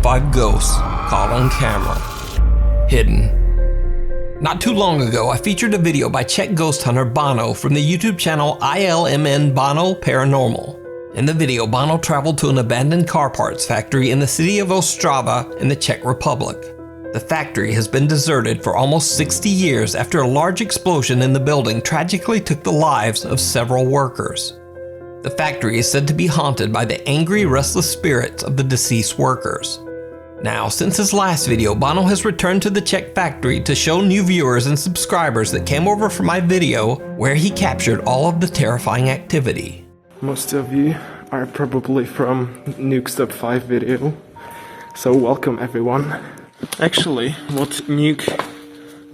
5 ghosts caught on camera. Hidden. Not too long ago, I featured a video by Czech ghost hunter Bono from the YouTube channel ILMN Bono Paranormal. In the video, Bono traveled to an abandoned car parts factory in the city of Ostrava in the Czech Republic. The factory has been deserted for almost 60 years after a large explosion in the building tragically took the lives of several workers. The factory is said to be haunted by the angry, restless spirits of the deceased workers. Now, since his last video, Bono has returned to the Czech factory to show new viewers and subscribers that came over for my video where he captured all of the terrifying activity. Most of you are probably from Nuke's Top 5 video, so welcome everyone. Actually, what Nuke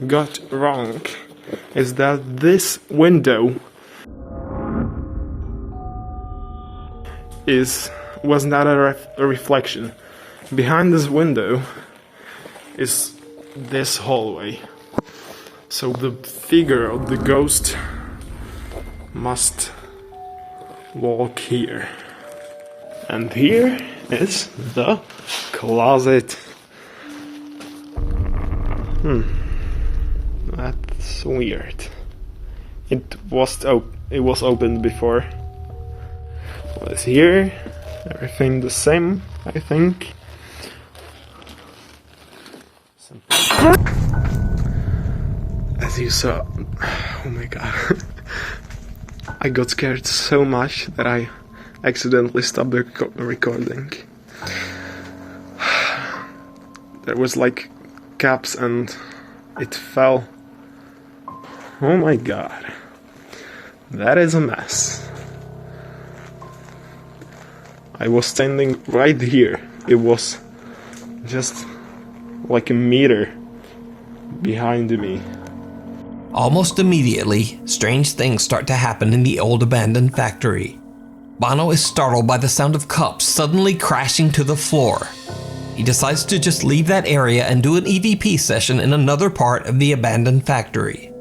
got wrong is that this window was not a reflection. Behind this window is this hallway. So the figure of the ghost must walk here. And here is the closet. That's weird. It was opened before. Was here. Everything the same, I think. As you saw, oh my god, I got scared so much that I accidentally stopped the recording. There was like caps and it fell. Oh my god, that is a mess. I was standing right here. It was just like a meter behind me. Almost immediately, strange things start to happen in the old abandoned factory. Bono is startled by the sound of cups suddenly crashing to the floor. He decides to just leave that area and do an EVP session in another part of the abandoned factory.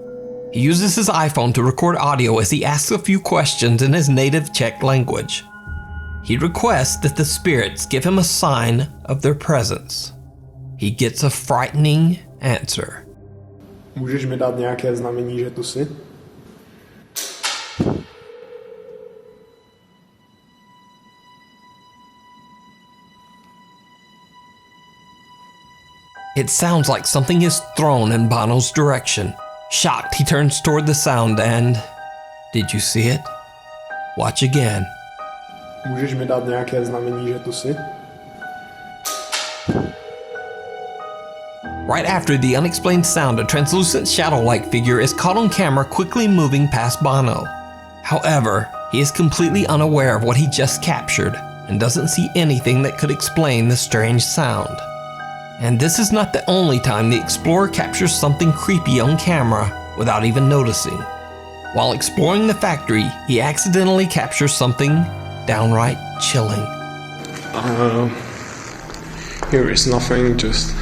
He uses his iPhone to record audio as he asks a few questions in his native Czech language. He requests that the spirits give him a sign of their presence. He gets a frightening answer. Můžeš mi dát nějaké znamení, že tu jsi? It sounds like something is thrown in Bono's direction. Shocked, he turns toward the sound and... Did you see it? Watch again. Můžeš mi dát nějaké znamení, že tu jsi? Right after the unexplained sound, a translucent shadow-like figure is caught on camera quickly moving past Bono. However, he is completely unaware of what he just captured and doesn't see anything that could explain the strange sound. And this is not the only time the explorer captures something creepy on camera without even noticing. While exploring the factory, he accidentally captures something downright chilling. Here is nothing, just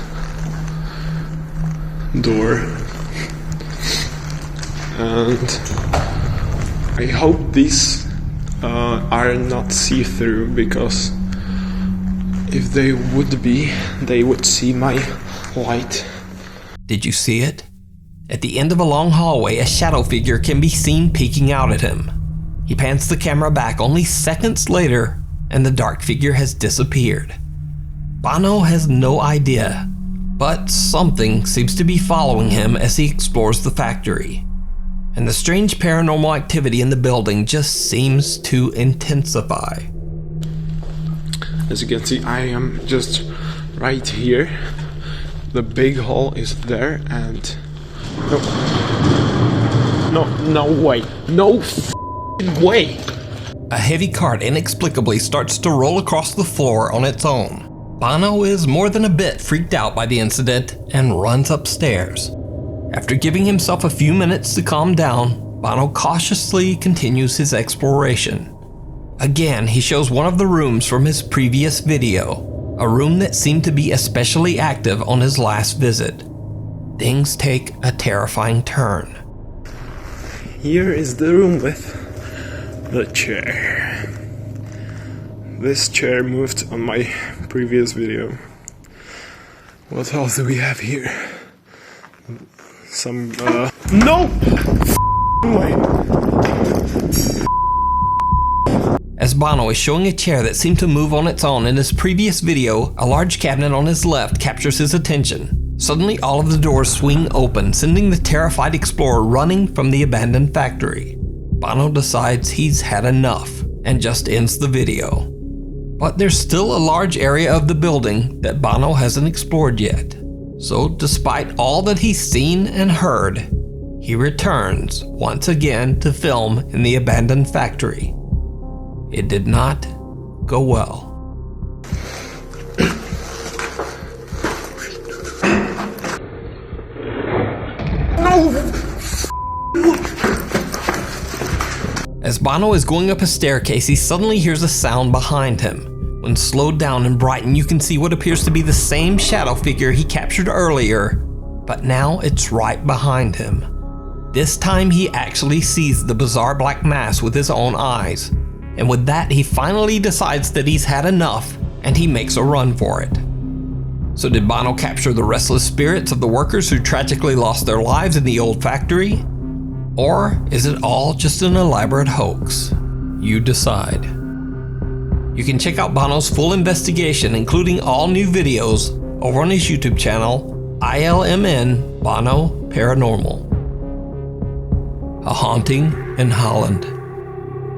door. And I hope these are not see-through, because if they would be, they would see my light. Did you see it? At the end of a long hallway, a shadow figure can be seen peeking out at him. He pans the camera back only seconds later, and the dark figure has disappeared. Bono has no idea, but something seems to be following him as he explores the factory. And the strange paranormal activity in the building just seems to intensify. As you can see, I am just right here. The big hall is there, and no way, no way. A heavy cart inexplicably starts to roll across the floor on its own. Bono is more than a bit freaked out by the incident and runs upstairs. After giving himself a few minutes to calm down, Bono cautiously continues his exploration. Again, he shows one of the rooms from his previous video, a room that seemed to be especially active on his last visit. Things take a terrifying turn. Here is the room with the chair. This chair moved on my previous video. What else do we have here? Some, no! Way. As Bono is showing a chair that seemed to move on its own in his previous video, a large cabinet on his left captures his attention. Suddenly, all of the doors swing open, sending the terrified explorer running from the abandoned factory. Bono decides he's had enough and just ends the video. But there's still a large area of the building that Bono hasn't explored yet. So despite all that he's seen and heard, he returns once again to film in the abandoned factory. It did not go well. As Bono is going up a staircase, he suddenly hears a sound behind him. When slowed down and brightened, you can see what appears to be the same shadow figure he captured earlier, but now it's right behind him. This time he actually sees the bizarre black mass with his own eyes, and with that he finally decides that he's had enough and he makes a run for it. So did Bono capture the restless spirits of the workers who tragically lost their lives in the old factory? Or is it all just an elaborate hoax? You decide. You can check out Bono's full investigation, including all new videos, over on his YouTube channel, ILMN Bono Paranormal. A haunting in Holland.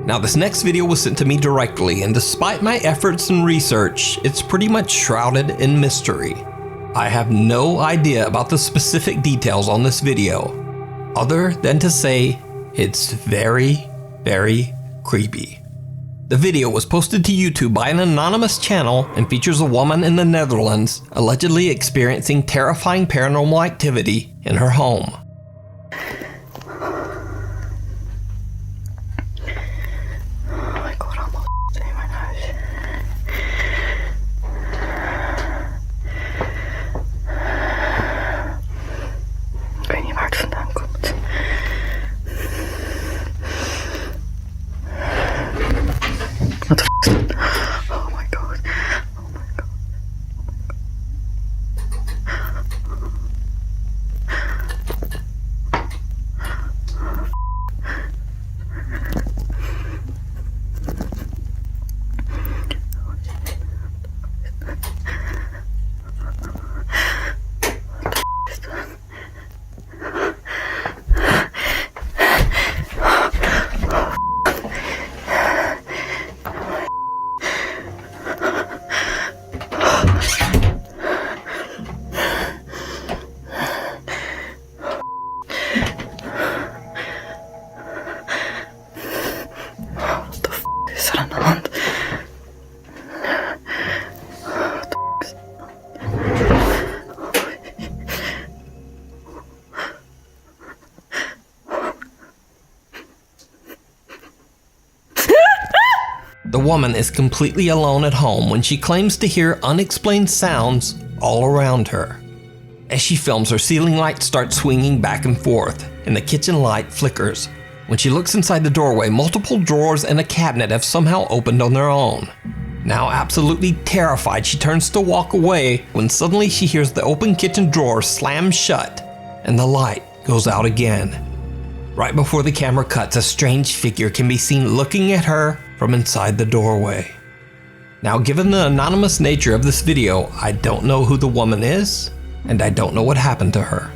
Now this next video was sent to me directly, and despite my efforts and research, it's pretty much shrouded in mystery. I have no idea about the specific details on this video, other than to say it's very, very creepy. The video was posted to YouTube by an anonymous channel and features a woman in the Netherlands allegedly experiencing terrifying paranormal activity in her home. The woman is completely alone at home when she claims to hear unexplained sounds all around her. As she films, her ceiling light starts swinging back and forth, and the kitchen light flickers. When she looks inside the doorway, multiple drawers and a cabinet have somehow opened on their own. Now absolutely terrified, she turns to walk away when suddenly she hears the open kitchen drawer slam shut, and the light goes out again. Right before the camera cuts, a strange figure can be seen looking at her from inside the doorway. Now, given the anonymous nature of this video, I don't know who the woman is, and I don't know what happened to her.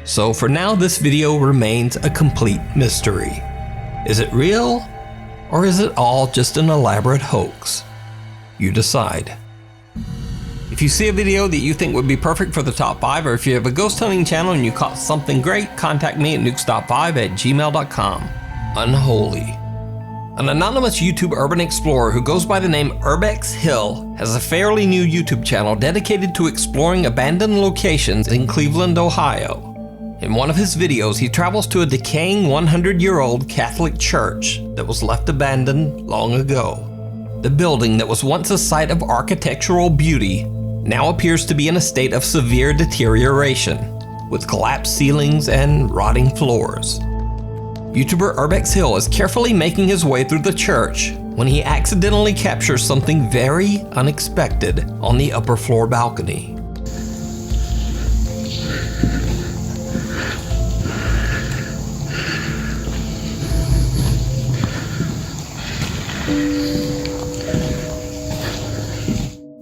So for now, this video remains a complete mystery. Is it real, or is it all just an elaborate hoax? You decide. If you see a video that you think would be perfect for the top 5, or if you have a ghost hunting channel and you caught something great, contact me at nukestop5@gmail.com. Unholy. An anonymous YouTube urban explorer who goes by the name Urbex Hill has a fairly new YouTube channel dedicated to exploring abandoned locations in Cleveland, Ohio. In one of his videos, he travels to a decaying 100-year-old Catholic church that was left abandoned long ago. The building that was once a site of architectural beauty now appears to be in a state of severe deterioration, with collapsed ceilings and rotting floors. YouTuber Urbex Hill is carefully making his way through the church when he accidentally captures something very unexpected on the upper floor balcony.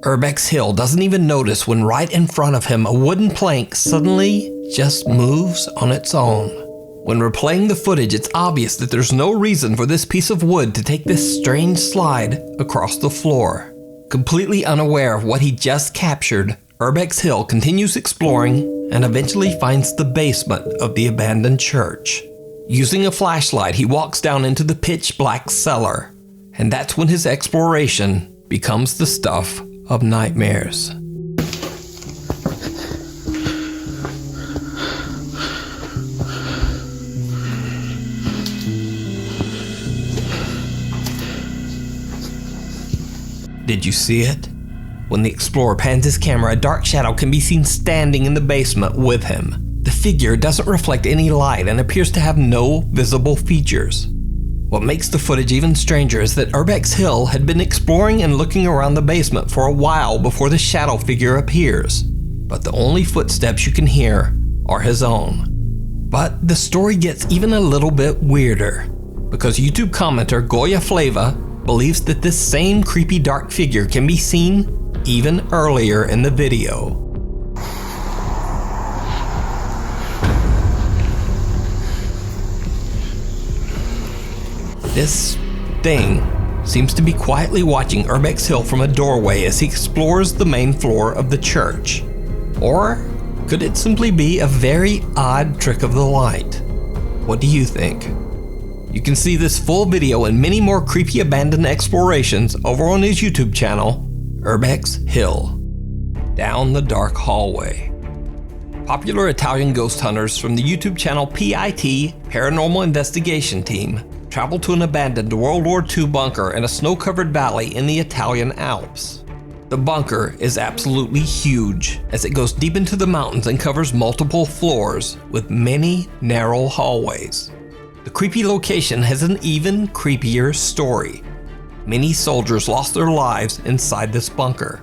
Urbex Hill doesn't even notice when right in front of him a wooden plank suddenly just moves on its own. When replaying the footage, it's obvious that there's no reason for this piece of wood to take this strange slide across the floor. Completely unaware of what he just captured, Urbex Hill continues exploring and eventually finds the basement of the abandoned church. Using a flashlight, he walks down into the pitch black cellar, and that's when his exploration becomes the stuff of nightmares. Did you see it? When the explorer pans his camera, a dark shadow can be seen standing in the basement with him. The figure doesn't reflect any light and appears to have no visible features. What makes the footage even stranger is that Urbex Hill had been exploring and looking around the basement for a while before the shadow figure appears, but the only footsteps you can hear are his own. But the story gets even a little bit weirder, because YouTube commenter Goya Flava believes that this same creepy dark figure can be seen even earlier in the video. This thing seems to be quietly watching Urbex Hill from a doorway as he explores the main floor of the church. Or could it simply be a very odd trick of the light? What do you think? You can see this full video and many more creepy abandoned explorations over on his YouTube channel, Urbex Hill. Down the dark hallway. Popular Italian ghost hunters from the YouTube channel PIT, Paranormal Investigation Team, travel to an abandoned World War II bunker in a snow-covered valley in the Italian Alps. The bunker is absolutely huge, as it goes deep into the mountains and covers multiple floors with many narrow hallways. The creepy location has an even creepier story. Many soldiers lost their lives inside this bunker,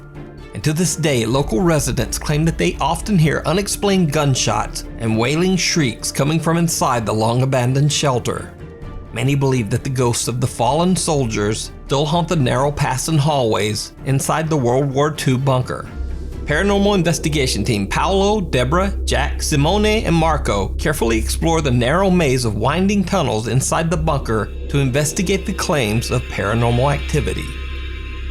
and to this day, local residents claim that they often hear unexplained gunshots and wailing shrieks coming from inside the long-abandoned shelter. Many believe that the ghosts of the fallen soldiers still haunt the narrow paths and hallways inside the World War II bunker. Paranormal Investigation Team Paolo, Deborah, Jack, Simone, and Marco carefully explore the narrow maze of winding tunnels inside the bunker to investigate the claims of paranormal activity.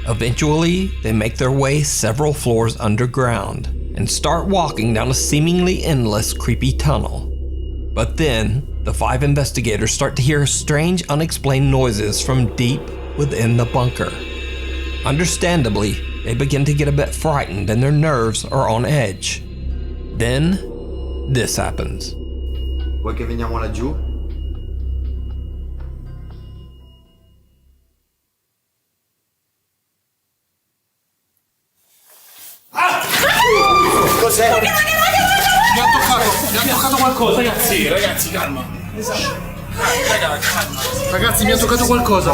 Eventually, they make their way several floors underground and start walking down a seemingly endless creepy tunnel. But then, the 5 investigators start to hear strange, unexplained noises from deep within the bunker. Understandably, they begin to get a bit frightened and their nerves are on edge. Then, this happens. Vuoi che veniamo laggiù? Cos'è? Mi ha toccato qualcosa. Ragazzi, calma. Ragazzi, mi ha toccato qualcosa.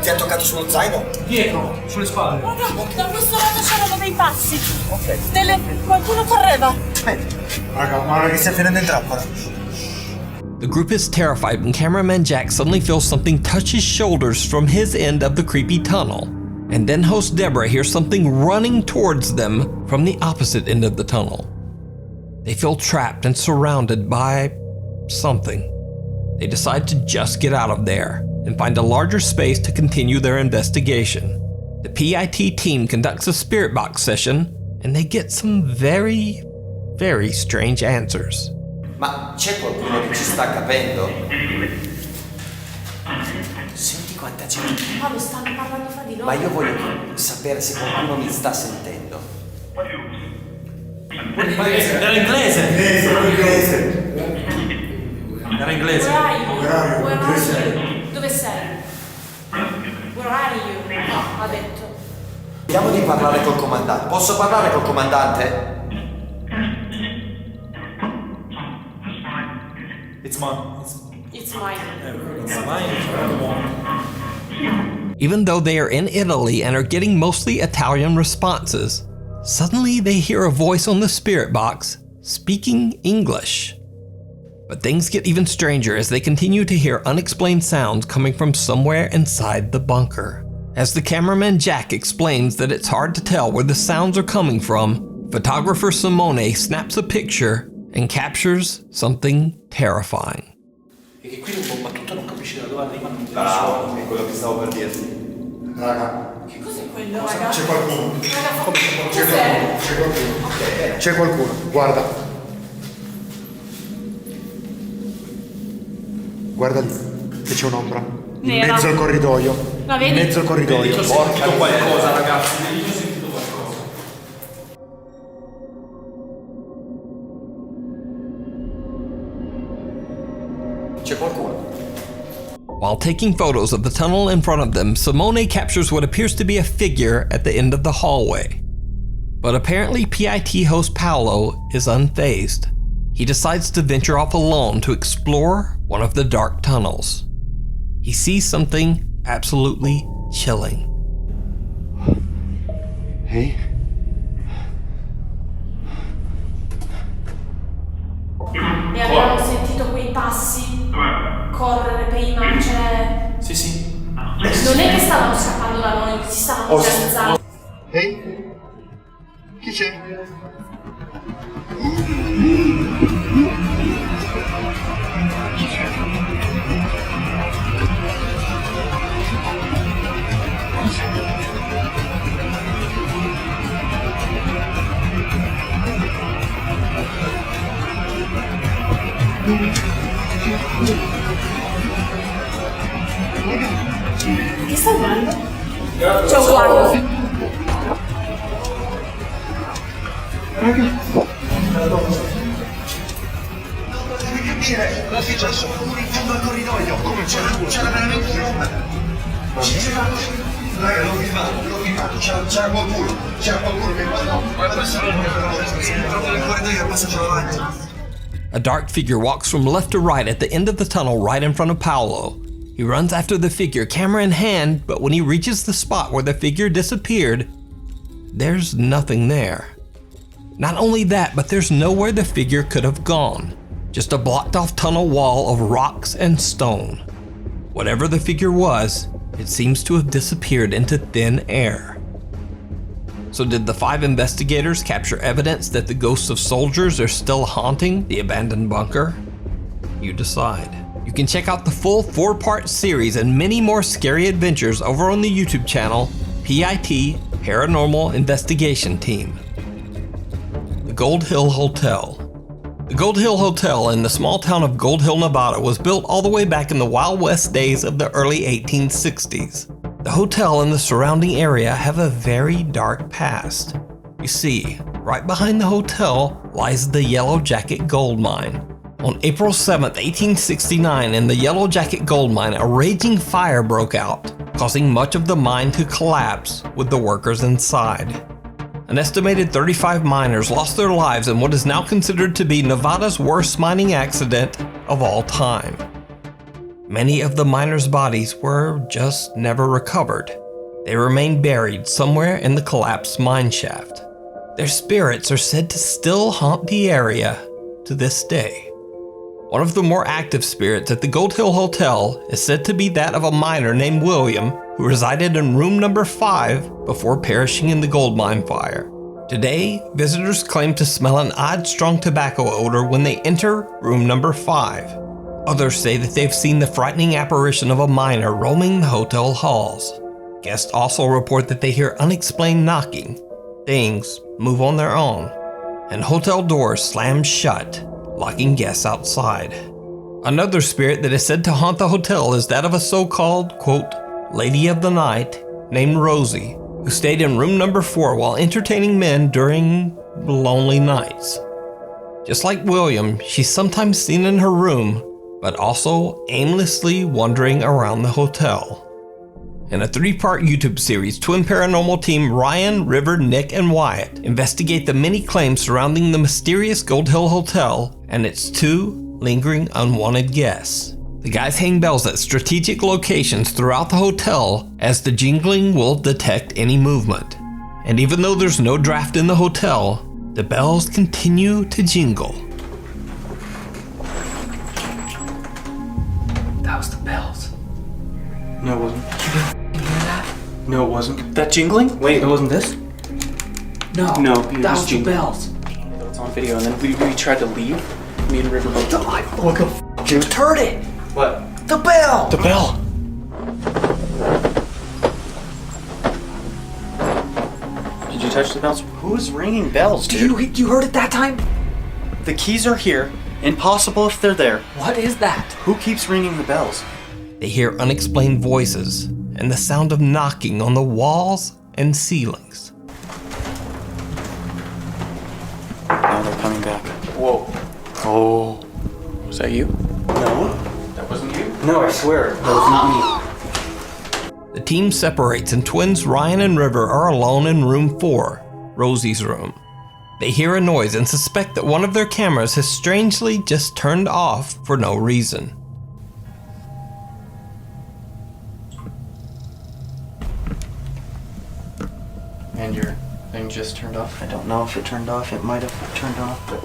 Ti ha toccato sullo zaino? Dietro, sulle spalle. Guarda, da questo lato c'erano dei passi. Ok. Qualcuno correva. Aspetta. Raga, guarda che stai finendo in trappola. The group is terrified when cameraman Jack suddenly feels something touch his shoulders from his end of the creepy tunnel. And then host Deborah hears something running towards them from the opposite end of the tunnel. They feel trapped and surrounded by something. They decide to just get out of there and find a larger space to continue their investigation. The PIT team conducts a spirit box session and they get some very, very strange answers. Ma c'è qualcuno che ci sta capendo? Senti quanta gente. Ma lo stanno parlando fra di loro. Ma io voglio sapere se qualcuno mi sta sentendo. Era inglese. Era inglese. Where are you? Dove sei? Where are you? No, ha detto. Vediamo di parlare col comandante. Posso parlare col comandante? It's mine. It's mine. It's mine. Even though they are in Italy and are getting mostly Italian responses, suddenly they hear a voice on the spirit box speaking English. But things get even stranger as they continue to hear unexplained sounds coming from somewhere inside the bunker. As the cameraman Jack explains that it's hard to tell where the sounds are coming from, photographer Simone snaps a picture and captures something terrifying. E che qui un po' battuto non capisci da dove arrivano. Bravo, è quello che stavo per dirti. Raga, Che cos'è quello, raga? c'è qualcuno. Raga, cos'è? C'è qualcuno. C'è qualcuno, guarda. Guarda lì, che c'è un'ombra. In Nera. mezzo al corridoio. La vedi? In mezzo al corridoio. Ho sentito qualcosa, ragazzi. Ho sentito qualcosa. C'è qualcuno. While taking photos of the tunnel in front of them, Simone captures what appears to be a figure at the end of the hallway. But apparently PIT host Paolo is unfazed. He decides to venture off alone to explore one of the dark tunnels. He sees something absolutely chilling. Ehi? E avevamo sentito quei passi correre prima, cioè... Sì, sì. Non è che stavano scappando da noi, si stavano organizzando. Ehi? Chi c'è? Che stai guardando? C'è un guardo. Cosa è successo? Uno in fondo al corridoio. Come c'era veramente un'ombra? Raga, l'ho filmato, c'era qualcuno che passava nel corridoio e passato davanti. A dark figure walks from left to right at the end of the tunnel right in front of Paolo. He runs after the figure, camera in hand, but when he reaches the spot where the figure disappeared, there's nothing there. Not only that, but there's nowhere the figure could have gone. Just a blocked off tunnel wall of rocks and stone. Whatever the figure was, it seems to have disappeared into thin air. So did the 5 investigators capture evidence that the ghosts of soldiers are still haunting the abandoned bunker? You decide. You can check out the full 4-part series and many more scary adventures over on the YouTube channel PIT Paranormal Investigation Team. The Gold Hill Hotel. The Gold Hill Hotel in the small town of Gold Hill, Nevada was built all the way back in the Wild West days of the early 1860s. The hotel and the surrounding area have a very dark past. You see, right behind the hotel lies the Yellow Jacket gold mine. On April 7, 1869, in the Yellow Jacket gold mine, a raging fire broke out, causing much of the mine to collapse with the workers inside. An estimated 35 miners lost their lives in what is now considered to be Nevada's worst mining accident of all time. Many of the miners' bodies were just never recovered. They remain buried somewhere in the collapsed mine shaft. Their spirits are said to still haunt the area to this day. One of the more active spirits at the Gold Hill Hotel is said to be that of a miner named William, who resided in room number 5 before perishing in the gold mine fire. Today, visitors claim to smell an odd, strong tobacco odor when they enter room number 5. Others say that they've seen the frightening apparition of a miner roaming the hotel halls. Guests also report that they hear unexplained knocking, things move on their own, and hotel doors slam shut, locking guests outside. Another spirit that is said to haunt the hotel is that of a so-called, quote, Lady of the Night named Rosie, who stayed in room number 4 while entertaining men during lonely nights. Just like William, she's sometimes seen in her room, but also aimlessly wandering around the hotel. In a 3-part YouTube series, twin paranormal team Ryan, River, Nick, and Wyatt investigate the many claims surrounding the mysterious Gold Hill Hotel and its 2 lingering unwanted guests. The guys hang bells at strategic locations throughout the hotel as the jingling will detect any movement. And even though there's no draft in the hotel, the bells continue to jingle. That was the bells. No, it wasn't. You hear that? No, it wasn't. That jingling? Wait, it wasn't this? No. No, it That was was the jingling. bells. It's on video, and then we tried to leave. Me and River both. What the f***, dude? Just heard it. What? The bell. The bell. Did you touch the bells? Who's ringing bells, dude? You heard it that time? The keys are here. Impossible if they're there. What is that? Who keeps ringing the bells? They hear unexplained voices and the sound of knocking on the walls and ceilings. Now they're coming back. Whoa. Oh. Was that you? No. That wasn't you? No, I swear. That was not me. The team separates and twins Ryan and River are alone in room 4, Rosie's room. They hear a noise and suspect that one of their cameras has strangely just turned off for no reason. And your thing just turned off? I don't know if it turned off. It might have turned off, but...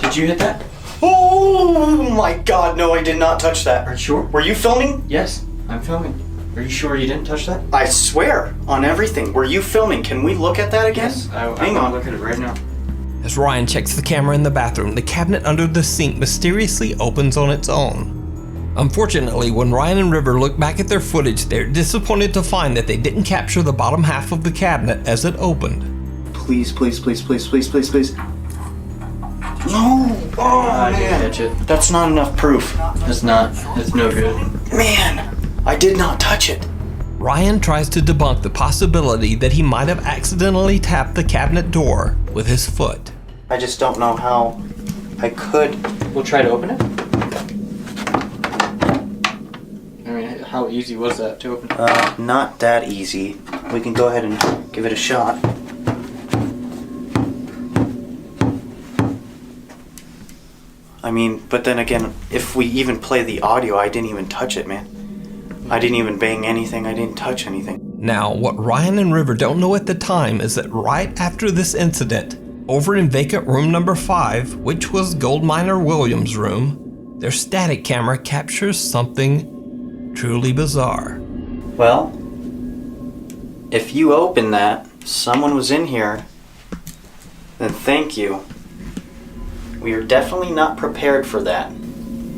Did you hit that? Oh my god, no, I did not touch that. Are you sure? Were you filming? Yes, I'm filming. Are you sure you didn't touch that? I swear, on everything. Were you filming? Can we look at that again? Yes, hang on. Look at it right now. As Ryan checks the camera in the bathroom, the cabinet under the sink mysteriously opens on its own. Unfortunately, when Ryan and River look back at their footage, they're disappointed to find that they didn't capture the bottom half of the cabinet as it opened. Please, please, please, please, please, please, please. No! Oh, man. I didn't touch it. That's not enough proof. It's not. It's no good. Man, I did not touch it. Ryan tries to debunk the possibility that he might have accidentally tapped the cabinet door with his foot. I just don't know how I could. We'll try to open it. I mean, how easy was that to open? Not that easy. We can go ahead and give it a shot. I mean, but then again, if we even play the audio, I didn't even touch it, man. I didn't even bang anything. I didn't touch anything. Now, what Ryan and River don't know at the time is that right after this incident, over in vacant room number 5, which was gold miner Williams' room, their static camera captures something truly bizarre. Well, if you open that, someone was in here, then thank you. We are definitely not prepared for that.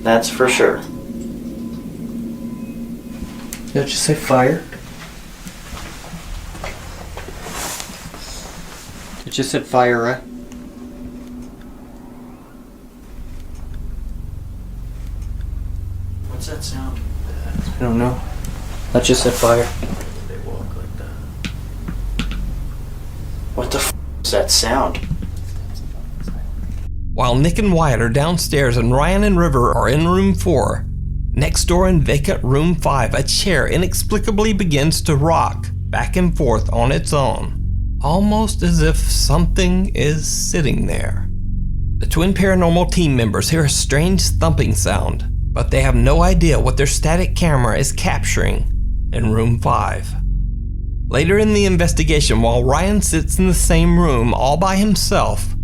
That's for sure. Did it just say fire? It just said fire, right? What's that sound? I don't know. That just said fire. They walk like that. What the f*** is that sound? While Nick and Wyatt are downstairs and Ryan and River are in room 4, next door in vacant room 5, a chair inexplicably begins to rock back and forth on its own, almost as if something is sitting there. The twin paranormal team members hear a strange thumping sound, but they have no idea what their static camera is capturing in room 5. Later in the investigation, while Ryan sits in the same room all by himself,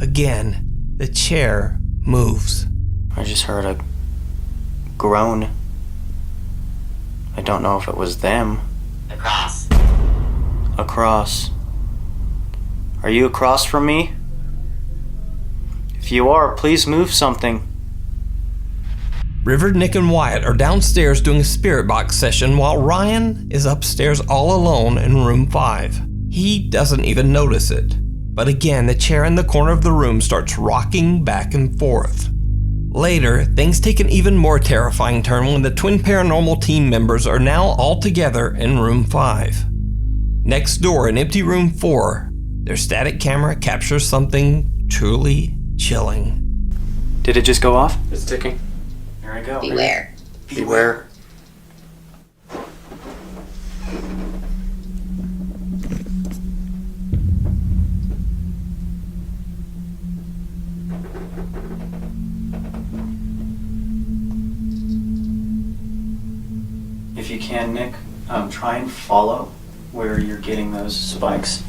again, the chair moves. I just heard a groan. I don't know if it was them. Across. Across. Are you across from me? If you are, please move something. River, Nick, and Wyatt are downstairs doing a spirit box session while Ryan is upstairs all alone in room 5. He doesn't even notice it. But again, the chair in the corner of the room starts rocking back and forth. Later, things take an even more terrifying turn when the twin paranormal team members are now all together in room 5. Next door in empty room 4, their static camera captures something truly chilling. Did it just go off? It's ticking. Here I go. Beware. Beware. If you can, Nick, try and follow where you're getting those spikes.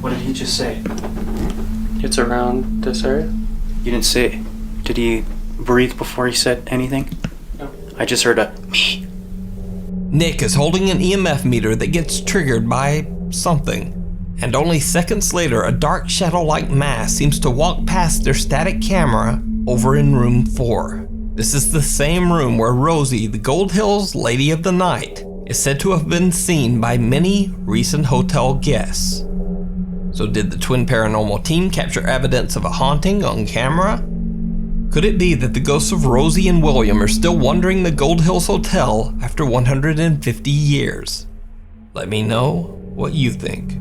What did he just say? It's around this area? You didn't say. Did he breathe before he said anything? No. I just heard a me. Nick is holding an EMF meter that gets triggered by something. And only seconds later, a dark shadow-like mass seems to walk past their static camera over in room 4. This is the same room where Rosie, the Gold Hills Lady of the Night, is said to have been seen by many recent hotel guests. So did the Twin Paranormal team capture evidence of a haunting on camera? Could it be that the ghosts of Rosie and William are still wandering the Gold Hills Hotel after 150 years? Let me know what you think.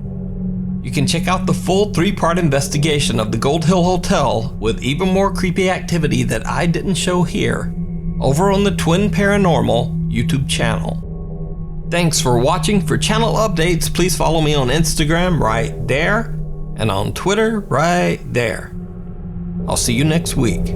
You can check out the full 3-part investigation of the Gold Hill Hotel with even more creepy activity that I didn't show here over on the Twin Paranormal YouTube channel. Thanks for watching. For channel updates, please follow me on Instagram right there and on Twitter right there. I'll see you next week.